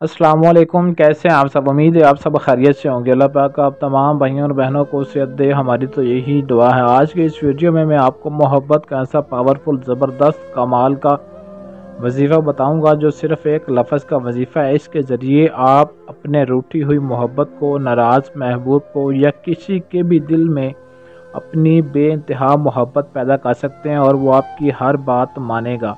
अस्सलाम वालेकुम। कैसे हैं आप सब? उम्मीद है आप सब खैरियत से होंगे। अल्लाह पाक आप तमाम भाइयों और बहनों को सेहत दे, हमारी तो यही दुआ है। आज के इस वीडियो में मैं आपको मोहब्बत का ऐसा पावरफुल ज़बरदस्त कमाल का वजीफ़ा बताऊंगा जो सिर्फ़ एक लफ्ज़ का वजीफ़ा है। इसके ज़रिए आप अपने रूठी हुई मोहब्बत को, नाराज़ महबूब को या किसी के भी दिल में अपनी बेइंतहा मोहब्बत पैदा कर सकते हैं और वो आपकी हर बात मानेगा।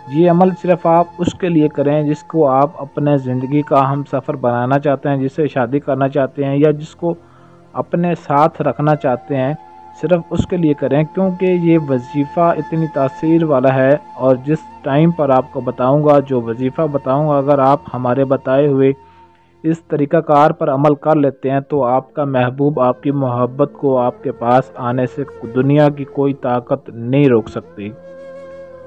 ये अमल सिर्फ आप उसके लिए करें जिसको आप अपने ज़िंदगी का हम सफ़र बनाना चाहते हैं, जिससे शादी करना चाहते हैं या जिसको अपने साथ रखना चाहते हैं। सिर्फ उसके लिए करें, क्योंकि ये वजीफ़ा इतनी तासीर वाला है। और जिस टाइम पर आपको बताऊंगा, जो वजीफ़ा बताऊंगा, अगर आप हमारे बताए हुए इस तरीक़ाकार पर अमल कर लेते हैं तो आपका महबूब आपकी मोहब्बत को आपके पास आने से दुनिया की कोई ताकत नहीं रोक सकती।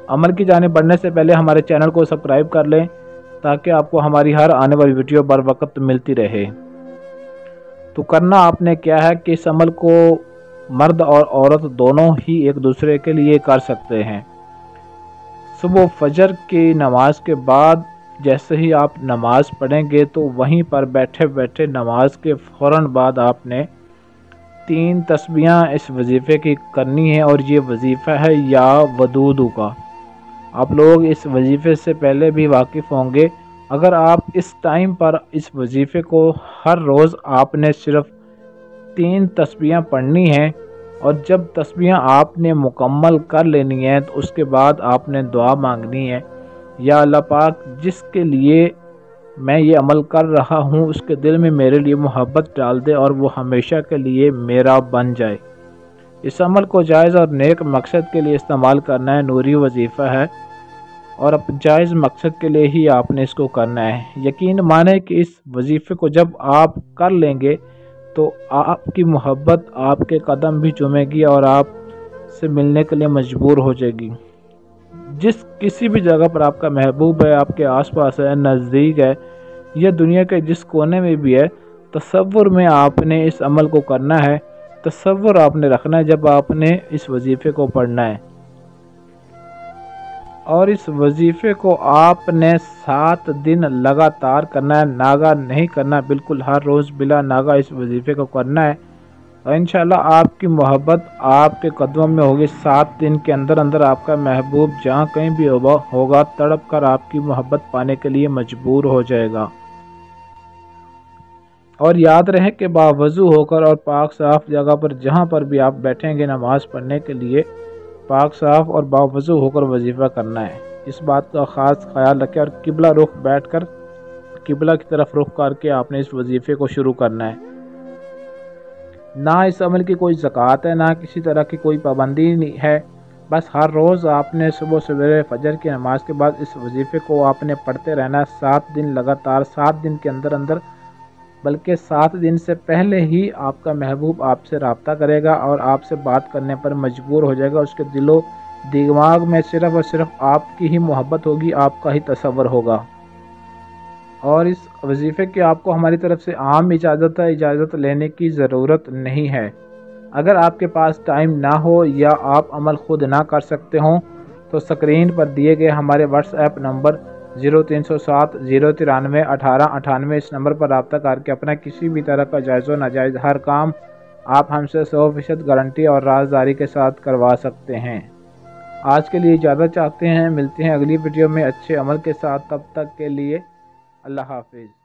अमल की जानिब बढ़ने से पहले हमारे चैनल को सब्सक्राइब कर लें ताकि आपको हमारी हर आने वाली वीडियो बर वक्त मिलती रहे। तो करना आपने क्या है कि इस अमल को मर्द और औरत दोनों ही एक दूसरे के लिए कर सकते हैं। सुबह फजर की नमाज के बाद जैसे ही आप नमाज पढ़ेंगे तो वहीं पर बैठे बैठे नमाज के फ़ौरन बाद आपने 3 तस्बीहां इस वजीफ़े की करनी है। और ये वजीफ़ा है या वदूदू का। आप लोग इस वजीफ़े से पहले भी वाकिफ़ होंगे। अगर आप इस टाइम पर इस वजीफ़े को हर रोज़ आपने सिर्फ़ 3 तस्बीहां पढ़नी हैं और जब तस्बीहां आपने मुकम्मल कर लेनी है तो उसके बाद आपने दुआ मांगनी है, या अल्लाह पाक जिसके लिए मैं ये अमल कर रहा हूँ उसके दिल में मेरे लिए मोहब्बत डाल दे और वो हमेशा के लिए मेरा बन जाए। इस अमल को जायज़ और नेक मकसद के लिए इस्तेमाल करना है। नूरी वजीफ़ा है और अब जायज़ मकसद के लिए ही आपने इसको करना है। यकीन माने कि इस वजीफ़े को जब आप कर लेंगे तो आपकी मोहब्बत आपके कदम भी चूमेगी और आप से मिलने के लिए मजबूर हो जाएगी। जिस किसी भी जगह पर आपका महबूब है, आपके आसपास है, नज़दीक है या दुनिया के जिस कोने में भी है, तसव्वुर में आपने इस अमल को करना है। तसव्वुर आपने रखना है जब आपने इस वजीफ़े को पढ़ना है। और इस वजीफ़े को आपने 7 दिन लगातार करना है, नागा नहीं करना। बिल्कुल हर रोज़ बिला नागा इस वजीफ़े को करना है और इंशाल्लाह आपकी मोहब्बत आपके कदमों में होगी। 7 दिन के अंदर अंदर आपका महबूब जहाँ कहीं भी होगा तड़प कर आपकी मोहब्बत पाने के लिए मजबूर हो जाएगा। और याद रहे कि बावज़ू होकर और पाक साफ़ जगह पर जहाँ पर भी आप बैठेंगे नमाज़ पढ़ने के लिए, पाक साफ़ और बावज़ू होकर वजीफ़ा करना है। इस बात का ख़ास ख्याल रखें और किबला रुख बैठकर किबला की तरफ रुख करके आपने इस वजीफ़े को शुरू करना है। ना इस अमल की कोई ज़कात है, ना किसी तरह की कोई पाबंदी नहीं है। बस हर रोज़ आपने सुबह सवेरे फजर की नमाज के बाद इस वजीफ़े को आपने पढ़ते रहना है 7 दिन लगातार। 7 दिन के अंदर अंदर, बल्कि 7 दिन से पहले ही आपका महबूब आपसे रब्ता करेगा और आपसे बात करने पर मजबूर हो जाएगा। उसके दिलो दिमाग में सिर्फ़ और सिर्फ आपकी ही मोहब्बत होगी, आपका ही तसव्वुर होगा। और इस वजीफ़े की आपको हमारी तरफ से आम इजाज़त है, इजाज़त लेने की ज़रूरत नहीं है। अगर आपके पास टाइम ना हो या आप अमल ख़ुद ना कर सकते हों तो स्क्रीन पर दिए गए हमारे व्हाट्सएप नंबर 0307 093 1898 इस नंबर पर रब्ता करके अपना किसी भी तरह का जायज़ व नाजायज़ हर काम आप हमसे 100% गारंटी और राजदारी के साथ करवा सकते हैं। आज के लिए इजाज़त चाहते हैं, मिलते हैं अगली वीडियो में अच्छे अमल के साथ। तब तक के लिए अल्लाह हाफिज़।